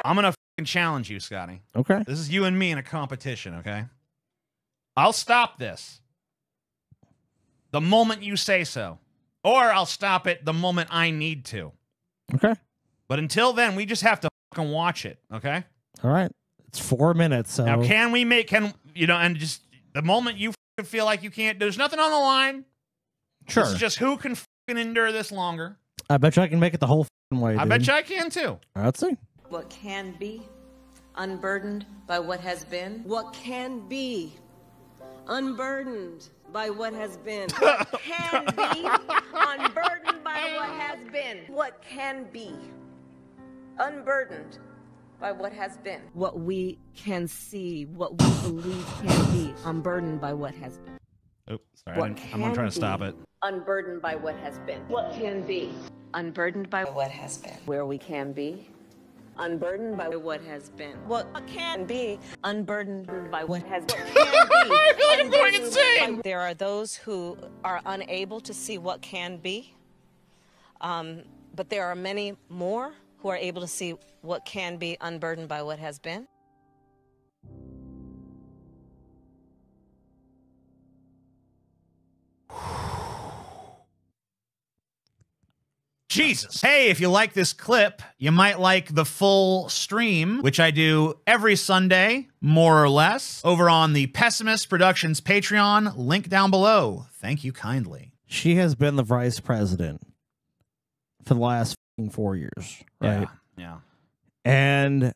I'm going to fucking challenge you, Scotty. Okay. This is you and me in a competition, okay? I'll stop this the moment you say so. Or I'll stop it the moment I need to. Okay. But until then, we just have to fucking watch it, okay? All right. It's 4 minutes, so... Now, and just the moment you fucking feel like you can't, there's nothing on the line. Sure. It's just who can fucking endure this longer. I bet you I can make it the whole fucking way, dude. I bet you I can, too. All right, let's see. What can be, unburdened by what has been. What can be, unburdened by what has been. What can be, unburdened by what has been. What can be, unburdened by what has been. What we can see, what we believe can be, unburdened by what has been. Oops, sorry, I'm going to try to stop it. Unburdened by what has been. What can be, unburdened by what has been. Where we can be, unburdened by what has been. What can be, unburdened by what has been. I feel like I'm going insane. There are those who are unable to see what can be, but there are many more who are able to see what can be, unburdened by what has been. Jesus. Hey, if you like this clip, you might like the full stream, which I do every Sunday, more or less, over on the Pessimist Productions Patreon, link down below. Thank you kindly. She has been the vice president for the last 4 years, right? Yeah. And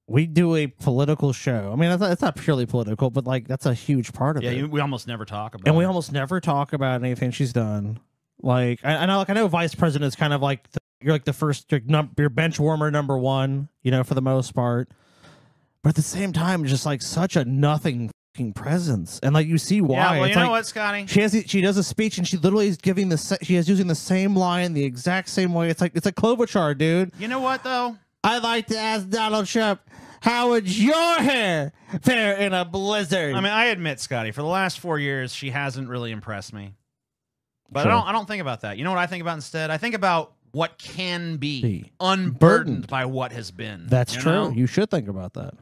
we do a political show. I mean, it's not purely political, but like that's a huge part of it. Yeah, we almost never talk about it. And we almost never talk about anything she's done. Like I know vice president is kind of like you're like the first your bench warmer number one, for the most part. But at the same time, just like such a nothing fucking presence, and like you see why. Yeah, well, it's you know like, what, Scotty? She does a speech and she literally is giving using the same line the exact same way. It's like Klobuchar, dude. You know what though? I'd like to ask Donald Trump, how would your hair fare in a blizzard? I mean, I admit, Scotty, for the last 4 years, she hasn't really impressed me. But Sure. I don't think about that. You know what I think about instead? I think about what can be unburdened Burdened. by what has been. That's true. know? You should think about that.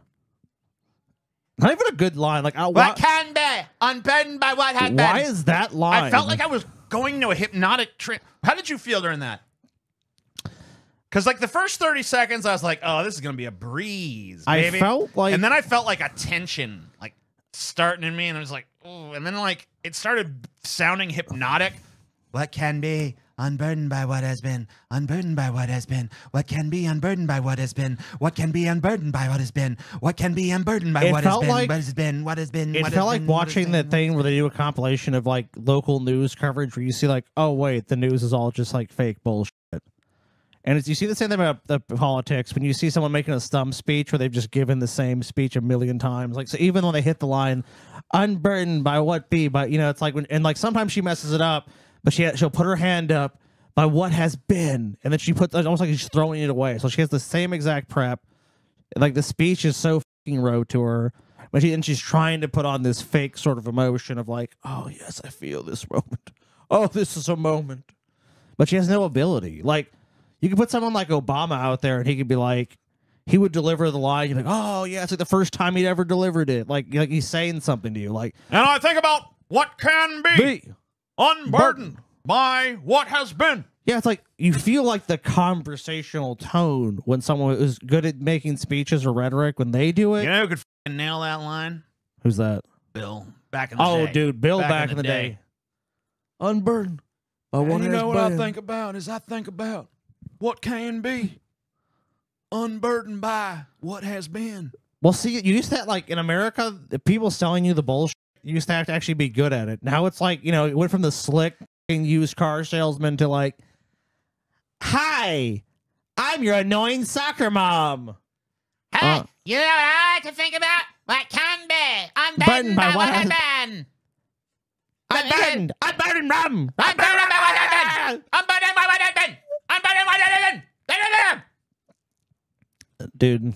Not even a good line. Like What can be unburdened by what has been. Why is that line? I felt like I was going to a hypnotic trip. How did you feel during that? Because like the first 30 seconds, I was like, "Oh, this is gonna be a breeze." Baby. I felt like, and then I felt like a tension, like starting in me, and I was like, "Oh," and then like it started sounding hypnotic. What can be unburdened by what has been, unburdened by what has been. What can be unburdened by what has been. What can be unburdened by what has been. What can be unburdened by what has been. What has been. What has been. It felt like watching that thing where they do a compilation of like local news coverage where you see like, oh wait, the news is all just like fake bullshit. And you see the same thing about the politics when you see someone making a stump speech where they've just given the same speech a million times. Like, so even when they hit the line, unburdened by what be, but it's like and like sometimes she messes it up, but she'll put her hand up by what has been, and then she puts almost like she's throwing it away. So she has the same exact prep. Like the speech is so fucking rote to her, but she's trying to put on this fake sort of emotion of like, oh yes, I feel this moment. Oh, this is a moment, but she has no ability. Like you could put someone like Obama out there, and he could be like, he would deliver the line. You're like, oh yeah, it's like the first time he'd ever delivered it. Like he's saying something to you. Like, and I think about what can be. Unburdened by what has been. Yeah, it's like you feel like the conversational tone when someone is good at making speeches or rhetoric when they do it. You know who could f***ing nail that line? Who's that? Bill. Back in the day. Oh, dude, Bill back in the day. Unburdened. And you know what I think about is I think about what can be unburdened by what has been. Well, see, you used to like in America, the people selling you the bullshit. You used to have to actually be good at it. Now it's like, it went from the slick used car salesman to like, hi, I'm your annoying soccer mom. Hey, you know what I like to think about? What can be unburdened by what has been. Unburdened. Unburdened rum. Unburdened by what has been. Unburdened by what has been. Unburdened by what has been. Dude.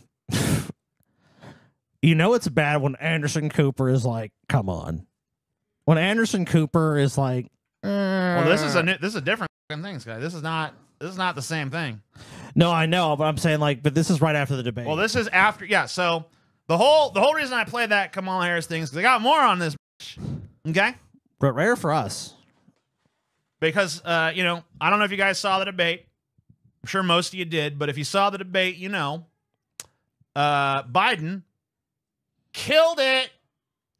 It's bad when Anderson Cooper is like, come on. When Anderson Cooper is like, well, this is a different thing, guys. This is not is not the same thing. No, I know, but I'm saying like, but this is right after the debate. Well, this is after. Yeah. So the whole reason I played that Kamala Harris thing is because I got more on this. Okay. But rare for us. Because you know, I don't know if you guys saw the debate. I'm sure most of you did, but if you saw the debate, you know, Biden killed it.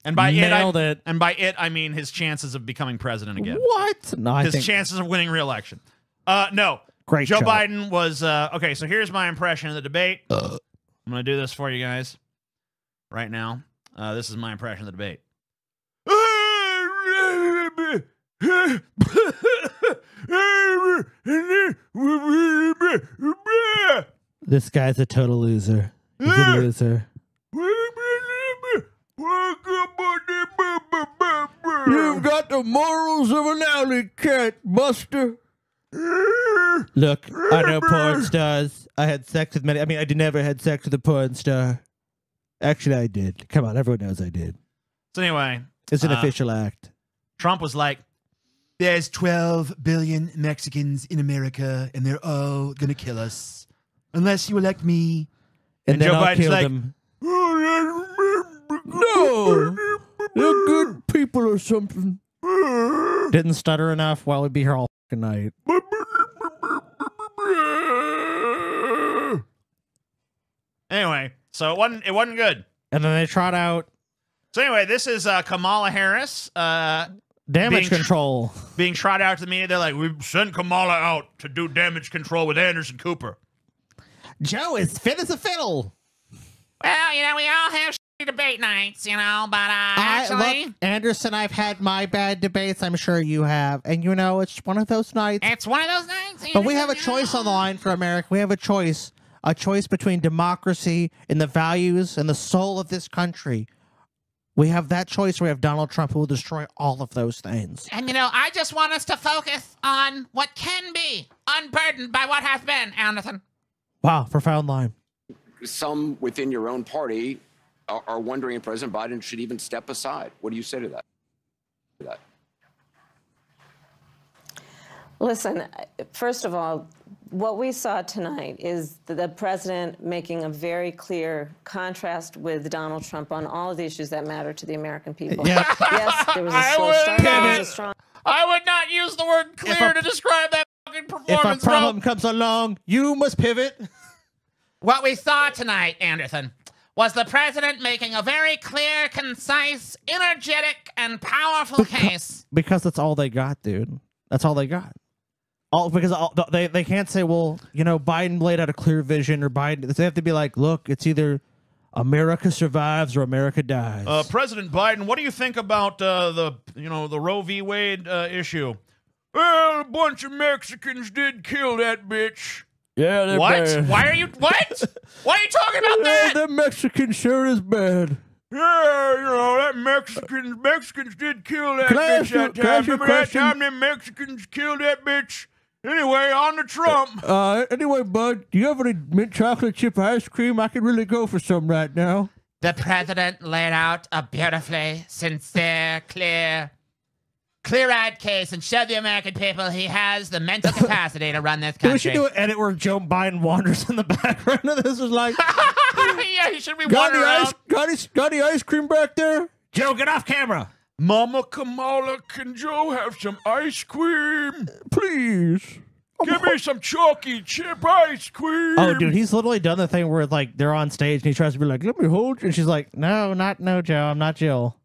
And by Nailed it. And by it, I mean his chances of becoming president again. What? No, his chances of winning re-election. No. Great Joe job. Biden was okay. So here's my impression of the debate. I'm gonna do this for you guys right now. This is my impression of the debate. This guy's a total loser. He's a loser. You've got the morals of an alley cat, Buster. Look, I know porn stars. I had sex with many. I mean, I never had sex with a porn star. Actually, I did. Come on, everyone knows I did. So anyway, It's an official act. Trump was like, "There's 12 billion Mexicans in America, and they're all gonna kill us unless you elect me." And then Joe I'll Biden's kill like, them. No, they're good people or something. Didn't stutter enough. Well, we'd be here all fucking night. Anyway, so it wasn't good. And then they trot out So anyway, this is Kamala Harris damage control. being trotted out to the media. They're like, "We sent Kamala out to do damage control with Anderson Cooper." Joe is fit as a fiddle. Well, you know, we all have shitty debate nights, you know, but actually, Look, Anderson, I've had my bad debates. I'm sure you have. And, you know, it's one of those nights. it's one of those nights. But we have a choice on the line for America. We have a choice between democracy and the values and the soul of this country. We have that choice. We have Donald Trump, who will destroy all of those things. And, you know, I just want us to focus on what can be, unburdened by what has been, Anderson. Wow, profound line. Some within your own party are wondering if President Biden should even step aside. What do you say to that? Listen, first of all, what we saw tonight is the president making a very clear contrast with Donald Trump on all of the issues that matter to the American people. Yeah. Yes, there was a slow start. There was a strong. I would not use the word clear to describe that fucking If performance, a problem comes along, you must pivot. What we saw tonight, Anderson, was the president making a very clear, concise, energetic, and powerful case. Because that's all they got, dude. That's all they got. They can't say, well, you know, Biden laid out a clear vision, or Biden. They have to be like, look, it's either America survives or America dies. President Biden, what do you think about the Roe v. Wade issue? Well, a bunch of Mexicans did kill that bitch. Yeah, they're What? bad. Why are you? What? Why are you talking about that? That Mexican sure is bad. Yeah, you know, that Mexicans did kill that Can I bitch ask you- that can I time. ask you a Remember that question? time them Mexicans killed that bitch? Anyway, on to Trump. Anyway, bud, do you have any mint chocolate chip ice cream? I could really go for some right now. The president laid out a beautifully sincere, clear-eyed case and showed the American people he has the mental capacity to run this We country. should do an edit where Joe Biden wanders in the background of this. Is like, Yeah, he should be got wandering around. any ice cream back there? Joe, get off camera, Mama Kamala, can Joe have some ice cream? please. Give me some chalky chip ice cream. Oh, dude, he's literally done the thing where like they're on stage and he tries to be like, "Let me hold you," and she's like, "No, Joe, I'm not Jill."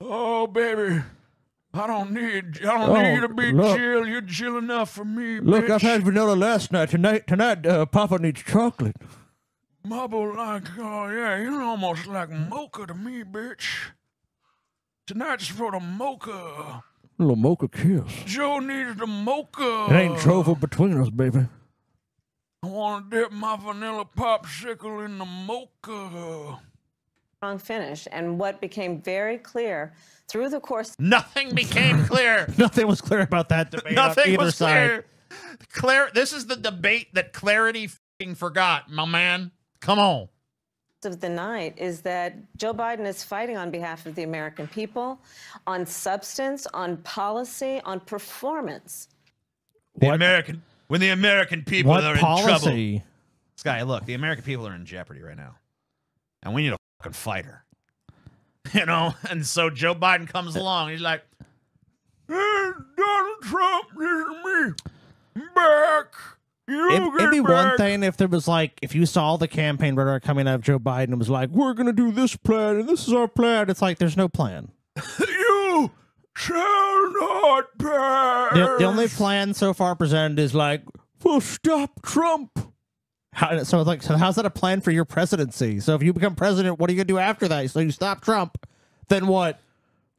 Oh, baby. I don't need to be look. Jill. You're Jill enough for me, Look, bitch. I've had vanilla last night. Tonight, Papa needs chocolate. Mama like, oh yeah, you're almost like mocha to me, bitch. Tonight's for the mocha. Little mocha kiss. Joe needed the mocha. It ain't trouble between us, baby. I want to dip my vanilla popsicle in the mocha. Strong finish, and what became very clear through the course. Nothing became clear. Nothing was clear about that debate. on Nothing either was side. clear. This is the debate that clarity f***ing forgot, my man. Come on. Of the night is that Joe Biden is fighting on behalf of the American people, on substance, on policy, on performance. The American when the American people What are in trouble. policy? This guy, look, the American people are in jeopardy right now, and we need a fucking fighter. You know, and so Joe Biden comes along. He's like, "Hey, Donald Trump, this is me. I'm back. It'd be one thing if there was like, if you saw the campaign rhetoric coming out of Joe Biden and was like, we're going to do this plan and this is our plan. It's like, there's no plan. You shall not pass. The only plan so far presented is like, we'll stop Trump. So it's like, so how's that a plan for your presidency? So if you become president, what are you going to do after that? So you stop Trump, then what?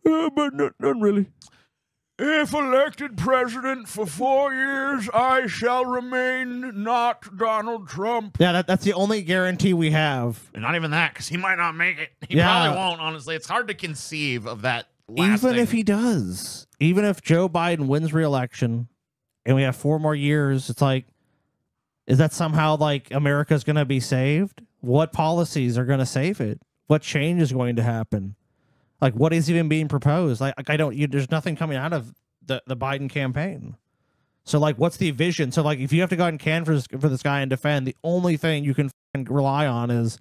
But not really. If elected president for 4 years, I shall remain not Donald Trump. Yeah, that's the only guarantee we have. And not even that, because he might not make it. He Yeah. probably won't, honestly. It's hard to conceive of that lasting. Even if he does, even if Joe Biden wins re-election and we have 4 more years, it's like, is that somehow like America's going to be saved? What policies are going to save it? What change is going to happen? Like, what is even being proposed? Like I don't. There's nothing coming out of the Biden campaign. So, like, what's the vision? So, like, if you have to go out and can for this guy and defend, the only thing you can rely on is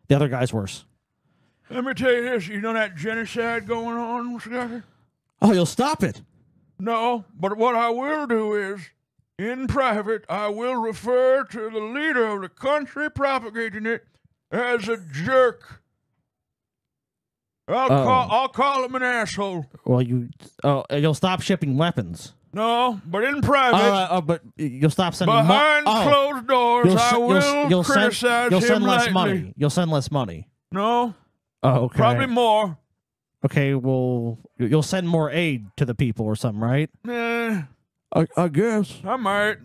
the other guy's worse. Let me tell you this. You know that genocide going on, Scotty? Oh, you'll stop it. No, but what I will do is, in private, I will refer to the leader of the country propagating it as a jerk. I'll call him an asshole. Well, you'll stop shipping weapons. No, but in private. But you'll stop sending behind closed doors. I will criticize you'll him send less lightly. money. You'll send less money. No. Oh, okay. Probably more. Okay, well, you'll send more aid to the people or something, right? I guess. I might.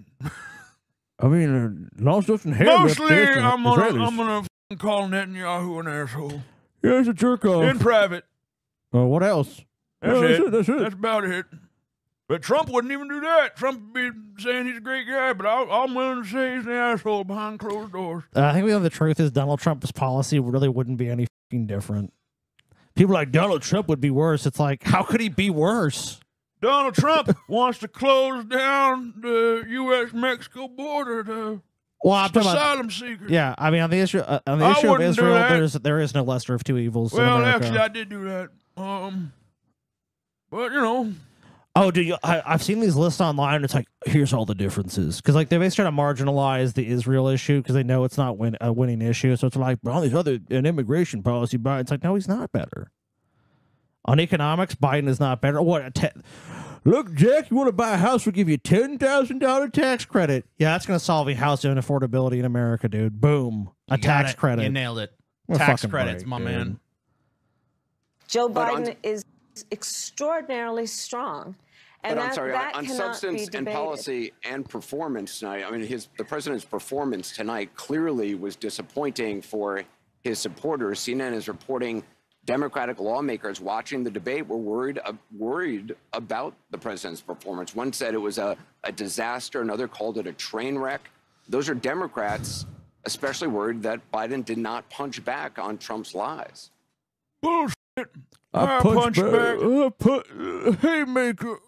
I mean, as long as it doesn't hit Mostly, I'm gonna call Netanyahu an asshole. Yeah, he's a jerk off. In private. What else? That's it. That's it. That's about it. But Trump wouldn't even do that. Trump would be saying he's a great guy, but I'm willing to say he's an asshole behind closed doors. I think we know the truth is Donald Trump's policy really wouldn't be any fucking different. People are like, Donald Trump would be worse. It's like, how could he be worse? Donald Trump wants to close down the U.S.-Mexico border to asylum seekers. Yeah, I mean, on the issue of Israel, there is no lesser of two evils. Well, actually, I did do that. But you know. Oh, dude, I've seen these lists online. It's like, here's all the differences. Because like they basically try to marginalize the Israel issue because they know it's not a winning issue. So it's like, all these other immigration policy, Biden. It's like, no, he's not better. On economics, Biden is not better. Look, Jack, you want to buy a house? We'll give you $10,000 tax credit. Yeah, that's going to solve housing affordability in America, dude. Boom. A tax credit. You nailed it. What Tax fucking credits, break, my dude. man. Joe Biden is extraordinarily strong. And But I'm sorry, that on cannot substance be and debated. policy and performance tonight, I mean, the president's performance tonight clearly was disappointing for his supporters. CNN is reporting Democratic lawmakers watching the debate were worried about the president's performance. One said it was a disaster. Another called it a train wreck. Those are Democrats especially worried that Biden did not punch back on Trump's lies. Bullshit. I punch back. Haymaker.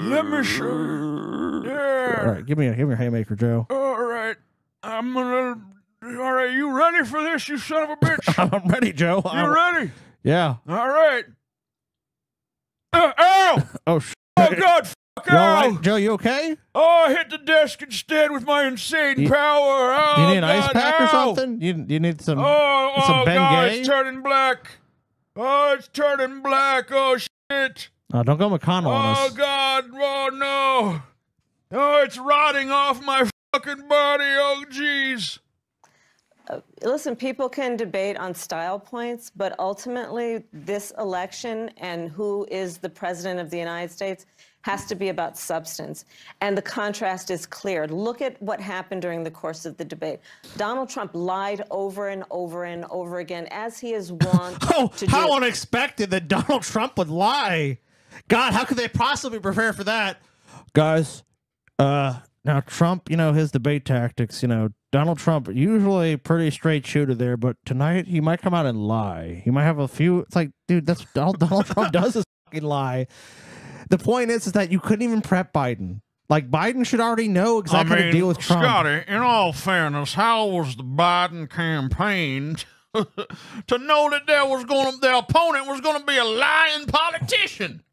Let me show you. Yeah. All right, give me a haymaker, Joe. All right. All right, you ready for this, you son of a bitch? I'm ready, Joe. You ready? Yeah. All right. Ow! Oh, shit. Oh, God, fuck, You all ow! right, Joe? You okay? Oh, I hit the desk instead with my insane power. Oh, Do you need an God, ice pack or ow! something? You need some some God, Bengay? it's turning black. Oh, it's turning black. Oh, shit. Don't go McConnell on Oh, us. God. Oh, no. Oh, it's rotting off my fucking body. Oh, jeez. Listen, people can debate on style points, but ultimately this election and who is the president of the United States has to be about substance. And the contrast is clear. Look at what happened during the course of the debate. Donald Trump lied over and over and over again, as he is wont to do. How unexpected that Donald Trump would lie. God, how could they possibly prepare for that? Guys, now Trump, his debate tactics, Donald Trump, usually pretty straight shooter there, but tonight he might come out and lie. He might have a few. It's like, dude, that's all Donald Trump does is fucking lie. The point is that you couldn't even prep Biden. Like, Biden should already know exactly how to deal with Trump. Scotty, in all fairness, how was the Biden campaign to know that their opponent was going to be a lying politician?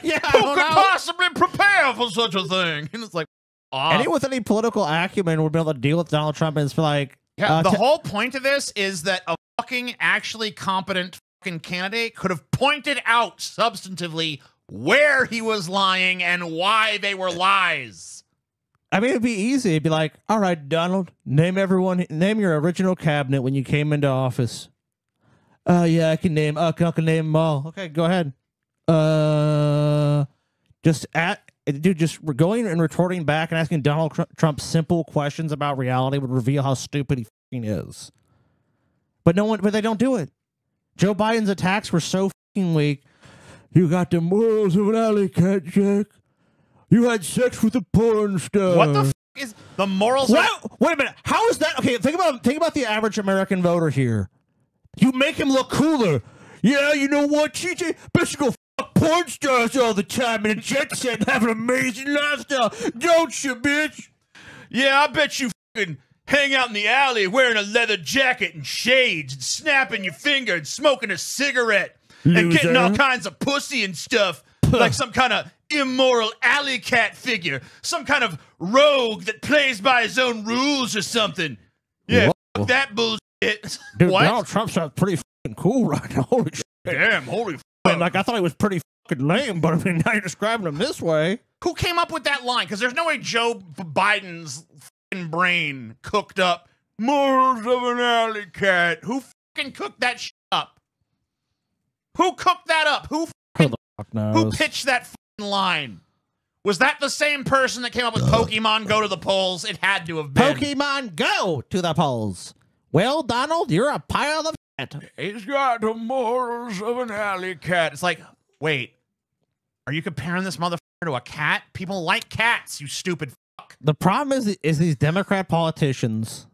Yeah, Who could possibly prepare for such a thing? And it's like, anyone with any political acumen would be able to deal with Donald Trump, and it's like, the whole point of this is that a fucking actually competent fucking candidate could have pointed out substantively where he was lying and why they were lies. I mean, it'd be easy. It'd be like, all right, Donald, name your original cabinet when you came into office. Yeah, I can name them all. Okay, go ahead. Just going and retorting back and asking Donald Trump simple questions about reality would reveal how stupid he fucking is. But they don't do it. Joe Biden's attacks were so fucking weak. You got the morals of an alley cat, Jack. You had sex with a porn star. What the fuck is the morals? Wait a minute. How is that? Okay, think about the average American voter here. You make him look cooler. Yeah, you know what, TJ? Bet you go fuck porn stars all the time in a jet set and have an amazing lifestyle, don't you, bitch? Yeah, I bet you fucking hang out in the alley wearing a leather jacket and shades and snapping your finger and smoking a cigarette and getting all kinds of pussy and stuff like some kind of immoral alley cat figure, some kind of rogue that plays by his own rules or something. Yeah, fuck that bullshit. Dude, what? Donald Trump sounds pretty fucking cool right now. Holy shit. Damn, holy fuck. I mean, like, I thought he was pretty fucking lame, but I mean, now you're describing him this way. Who came up with that line? Because there's no way Joe Biden's fucking brain cooked up morals of an alley cat. Who fucking cooked that shit up? Who cooked that up? Who pitched that fucking line? Was that the same person that came up with Pokemon Go to the polls? It had to have been. Pokemon Go to the polls. Well, Donald, you're a pile of shit. He's got the morals of an alley cat. It's like, wait, are you comparing this motherfucker to a cat? People like cats, you stupid fuck. The problem is these Democrat politicians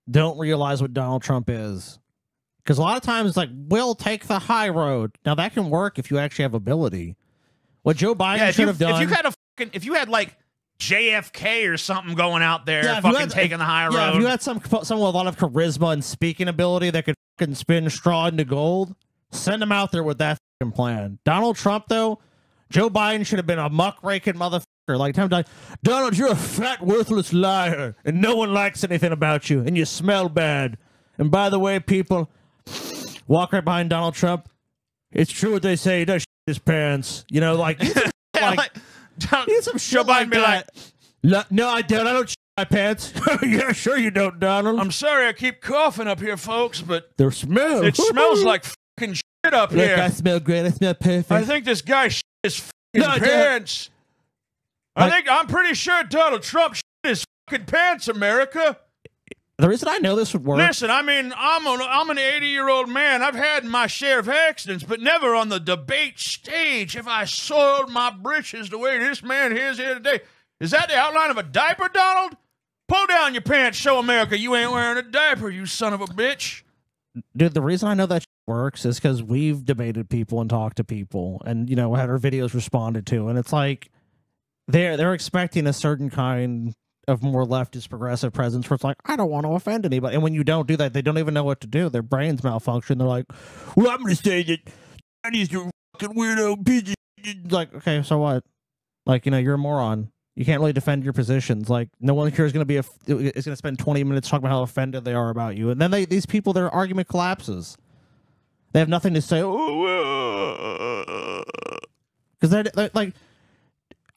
don't realize what Donald Trump is. Because a lot of times it's like, we'll take the high road. Now, that can work if you actually have ability. What Joe Biden should have done... If you had like JFK or something going out there taking the high road. Yeah, if you had someone with a lot of charisma and speaking ability that could fucking spin straw into gold, send them out there with that fucking plan. Donald Trump, though, Joe Biden should have been a muckraking motherfucker. Like, Donald, you're a fat, worthless liar, and no one likes anything about you, and you smell bad. And by the way, people... walk right behind Donald Trump. It's true what they say. He does shit his pants. You know, like, some Joe Biden be like, no, I don't. I don't shit my pants. Yeah, sure you don't, Donald. I'm sorry I keep coughing up here, folks, but it smells like fucking shit up here. I smell great. I smell perfect. I think this guy shit his fucking pants. I'm pretty sure Donald Trump shit his fucking pants, America. The reason I know this would work... Listen, I mean, I'm an 80-year-old man. I've had my share of accidents, but never on the debate stage have I soiled my britches the way this man is here today. Is that the outline of a diaper, Donald? Pull down your pants, show America you ain't wearing a diaper, you son of a bitch. Dude, the reason I know that works is because we've debated people and talked to people and, you know, had our videos responded to, and it's like they're expecting a certain kind of more leftist progressive presence where it's like, I don't want to offend anybody. And when you don't do that, they don't even know what to do. Their brains malfunction. They're like, well, I'm going to say that Chinese are fucking weirdo pieces. Like, okay, so what? Like, you know, you're a moron. You can't really defend your positions. Like, no one here is going to spend 20 minutes talking about how offended they are about you. And then these people, their argument collapses. They have nothing to say. Because they're like,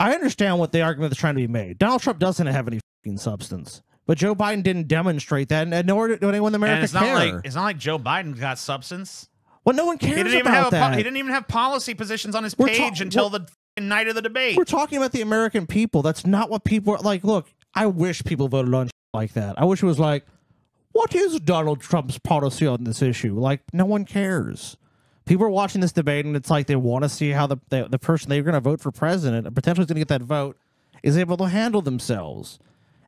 I understand what the argument is trying to be made. Donald Trump doesn't have any fucking substance. But Joe Biden didn't demonstrate that, and nor did anyone in America care. It's not like Joe Biden got substance. Well, no one cares about that. He didn't even have policy positions on his page until the night of the debate. We're talking about the American people. That's not what people are like. Look, I wish people voted on like that. I wish it was like, what is Donald Trump's policy on this issue? Like, no one cares. People are watching this debate, and it's like they want to see how the person they're going to vote for president, and potentially is going to get that vote, is able to handle themselves.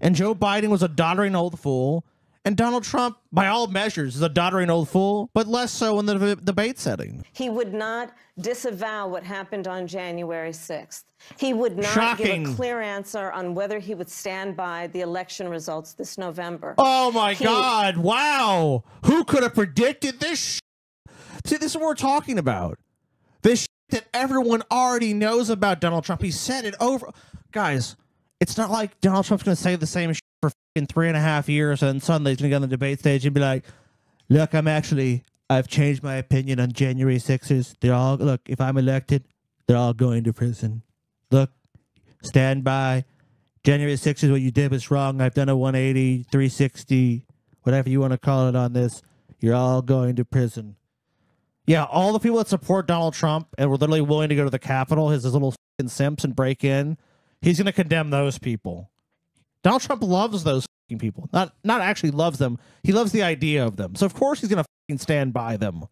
And Joe Biden was a doddering old fool, And Donald Trump, by all measures, is a doddering old fool, but less so in the debate setting. He would not disavow what happened on January 6th. He would not give a clear answer on whether he would stand by the election results this November. Oh, my God. Wow. Who could have predicted this? See, this is what we're talking about. This that everyone already knows about Donald Trump. He said it over. Guys, it's not like Donald Trump's going to say the same shit for in 3.5 years and suddenly he's going to get on the debate stage and be like, look, I've changed my opinion on January 6th. Look, if I'm elected, they're all going to prison. Look, stand by. January 6th is what you did was wrong. I've done a 180, 360, whatever you want to call it on this. You're all going to prison. Yeah, all the people that support Donald Trump and were literally willing to go to the Capitol, his little fucking simps, and break in, he's going to condemn those people. Donald Trump loves those fucking people. Not actually loves them. He loves the idea of them. So, of course, he's going to fucking stand by them.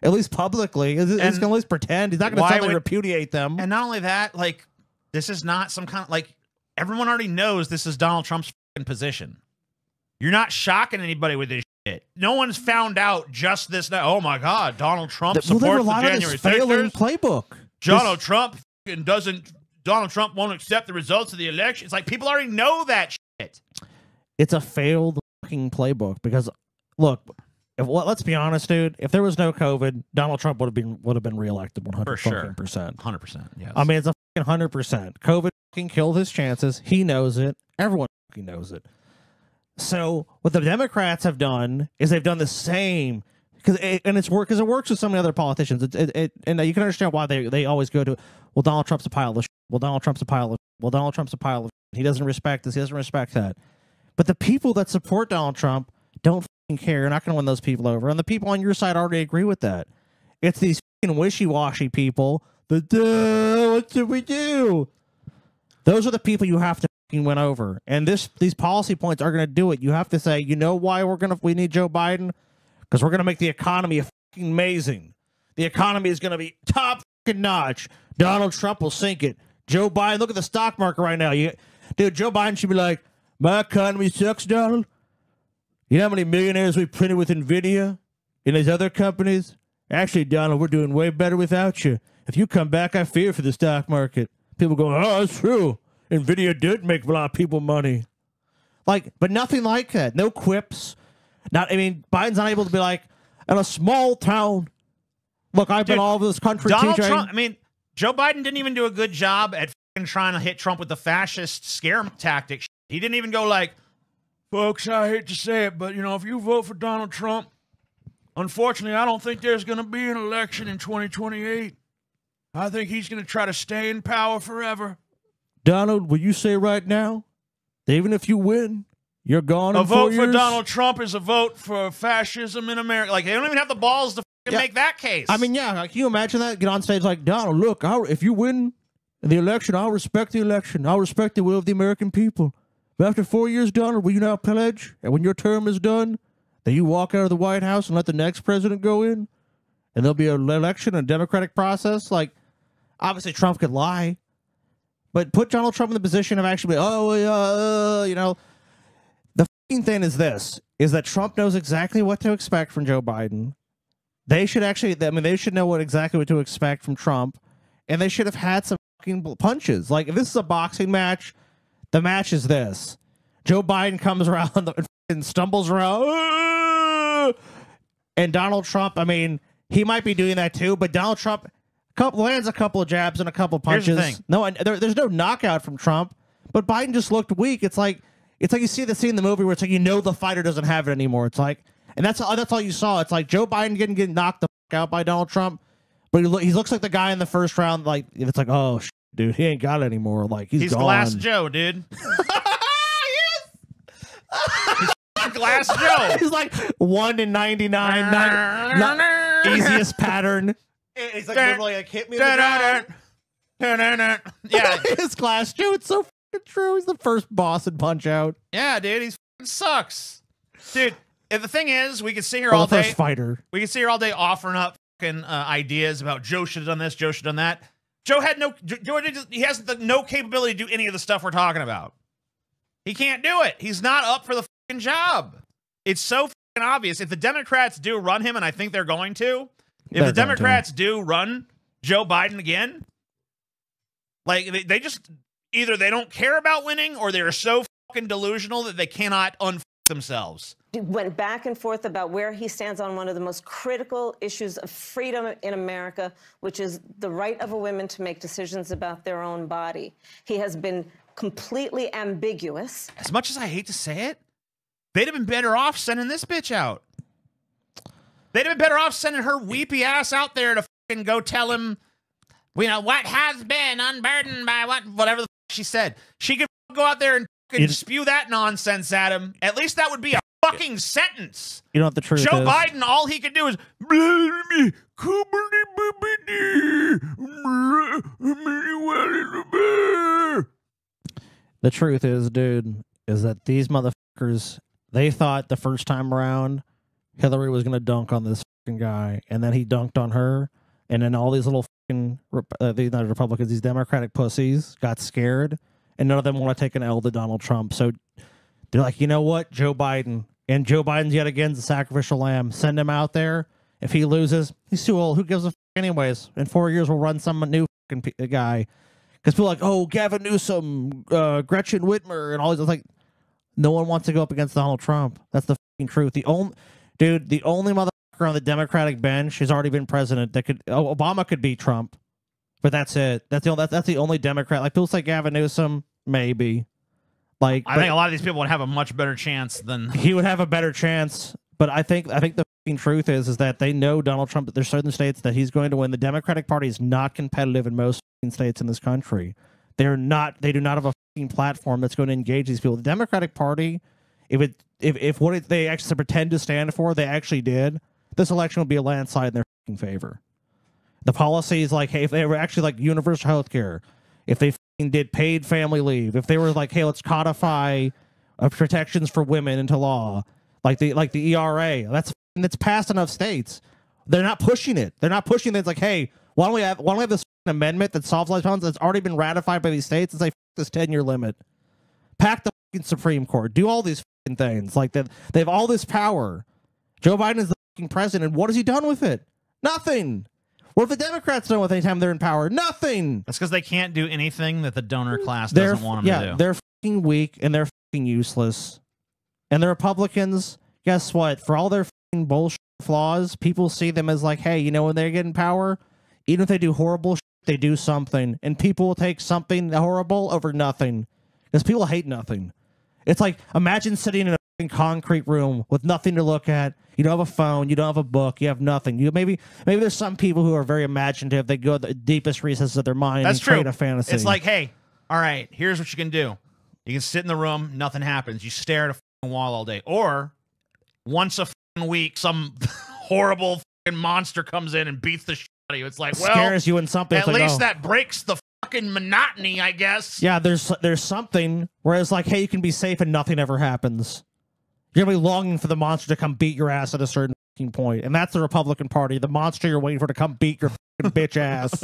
At least publicly. He's going to at least pretend. He's not going to suddenly repudiate them. And not only that, like, this is not some kind of, like, everyone already knows this is Donald Trump's fucking position. You're not shocking anybody with this shit. No one's found out just this now. Oh, my God, Donald Trump supports the January 6th playbook. Donald Trump won't accept the results of the election. It's like people already know that shit. It's a failed fucking playbook because, look, let's be honest, dude. If there was no COVID, Donald Trump would have been reelected 100%. For sure. 100%. Yes. I mean, it's a fucking 100%. COVID fucking killed his chances. He knows it. Everyone fucking knows it. So what the Democrats have done is they've done the same because it works with so many other politicians. And you can understand why they always go to, well, Donald Trump's a pile of shit. Well, Donald Trump's a pile of shit. Well, Donald Trump's a pile of shit. He doesn't respect this. He doesn't respect that. But the people that support Donald Trump don't fucking care. You're not going to win those people over. And the people on your side already agree with that. It's these fucking wishy-washy people. What should we do? Those are the people you have to win over. And these policy points are going to do it. You have to say, you know why we need Joe Biden? Because we're going to make the economy fucking amazing. The economy is going to be top fucking notch. Donald Trump will sink it. Joe Biden, look at the stock market right now. Dude, Joe Biden should be like, my economy sucks, Donald. You know how many millionaires we printed with NVIDIA and these other companies? Actually, Donald, we're doing way better without you. If you come back, I fear for the stock market. People go, oh, that's true. NVIDIA did make a lot of people money. But nothing like that. No quips. Biden's not able to be like, in a small town. Look, I've been all over this country. Donald Trump, Joe Biden didn't even do a good job at trying to hit Trump with the fascist scare tactic. He didn't even go like, folks, I hate to say it, but, if you vote for Donald Trump, unfortunately, I don't think there's going to be an election in 2028. I think he's going to try to stay in power forever. Donald, will you say right now, that even if you win, you're gone in 4 years? A vote for Donald Trump is a vote for fascism in America. Like, they don't even have the balls to make that case. Can you imagine that? Get on stage like, Donald, look, if you win the election, I'll respect the election. I'll respect the will of the American people. But after 4 years, Donald, will you now pledge, and when your term is done, that you walk out of the White House and let the next president go in? And there'll be an election, a democratic process? Like, obviously, Trump could lie. But put Donald Trump in the position of actually, the fucking thing is that Trump knows exactly what to expect from Joe Biden. They should they should know exactly what to expect from Trump, and they should have had some fucking punches. Like, if this is a boxing match, the match is this. Joe Biden comes around and stumbles around, and Donald Trump, he might be doing that too, but Donald Trump lands a couple of jabs and a couple of punches. Here's the thing. No, there's no knockout from Trump, but Biden just looked weak. It's like you see the scene in the movie where it's like the fighter doesn't have it anymore. It's like, and that's all you saw. It's like Joe Biden getting knocked the fuck out by Donald Trump, but he looks like the guy in the first round. Like, it's like, oh dude, he ain't got it anymore. Like, he's gone. Glass Joe, dude. He's Glass Joe. He's like 1 in 99. Easiest pattern. He's like literally like, hit me. Yeah, it's Glass Joe. It's so fucking true. He's the first boss in Punch Out. Yeah, dude, he sucks, dude. And the thing is, we could sit here all day. First fighter. We could sit here all day offering up fucking ideas about Joe should have done this, Joe should have done that. Joe has no capability to do any of the stuff we're talking about. He can't do it. He's not up for the fucking job. it's so fucking obvious. If the Democrats do run him, and I think they're going to, if the Democrats do run Joe Biden again, like they just either they don't care about winning or they're so fucking delusional that they cannot unfuck themselves. He went back and forth about where he stands on one of the most critical issues of freedom in America, which is the right of a woman to make decisions about their own body. He has been completely ambiguous. As much as I hate to say it, they'd have been better off sending this bitch out. They'd have been better off sending her weepy ass out there to fucking go tell him, you know, what has been unburdened by whatever the fuck she said. She could go out there and fucking spew that nonsense at him. At least that would be a fucking sentence. You know what the truth Joe is? Biden, all he could do is the truth is, dude, is that these motherfuckers, they thought the first time around Hillary was going to dunk on this fucking guy, and then he dunked on her, and then all these little fucking these not Republicans, these Democratic pussies got scared, and none of them want to take an L to Donald Trump. So they're like, you know what, Joe Biden, and Joe Biden's yet again the sacrificial lamb. Send him out there. If he loses, he's too old. Who gives a fuck anyways? In 4 years, we'll run some new fucking guy. Because people are like, oh, Gavin Newsom, Gretchen Whitmer, and all these. Like, no one wants to go up against Donald Trump. That's the fucking truth. The only motherfucker on the Democratic bench has already been president that could. Oh, Obama could beat Trump, but that's it. That's the only Democrat. Like people say Gavin Newsom, maybe. Like I think a lot of these people would have a much better chance than he would have a better chance. But I think the fucking truth is that they know Donald Trump. There's certain states that he's going to win. The Democratic Party is not competitive in most fucking states in this country. They're not. They do not have a fucking platform that's going to engage these people. The Democratic Party, if what they actually pretend to stand for, they actually did, this election would be a landslide in their fucking favor. The policies, like, hey, if they were actually like universal health care, if they fucking did paid family leave, if they were like, hey, let's codify protections for women into law, like the ERA, that's passed enough states. They're not pushing it. They're not pushing it. It's like, hey, why don't we have this amendment that solves life problems that's already been ratified by these states and say this 10-year limit. Pack the fucking Supreme Court. Do all these fucking things. Like that, they have all this power. Joe Biden is the fucking president. What has he done with it? Nothing. What have the Democrats done with any time they're in power? Nothing. That's because they can't do anything that the donor class doesn't want them to do. They're fucking weak and they're fucking useless. And the Republicans, guess what? For all their fucking bullshit flaws, people see them as like, hey, you know, when they get in power, even if they do horrible shit, they do something. And people will take something horrible over nothing. Because people hate nothing. It's like, imagine sitting in a fucking concrete room with nothing to look at. You don't have a phone. You don't have a book. You have nothing. Maybe there's some people who are very imaginative. They go to the deepest recesses of their mind and create a fantasy. It's like, hey, all right, here's what you can do. You can sit in the room. Nothing happens. You stare at a fucking wall all day. Or once a fucking week, some horrible fucking monster comes in and beats the shit out of you. It's like, well, scares you in something. At least that breaks the fucking monotony, I guess. Yeah, there's something where it's like, hey, you can be safe and nothing ever happens. You're gonna be longing for the monster to come beat your ass at a certain fucking point, and that's the Republican Party. The monster you're waiting for to come beat your fucking bitch ass.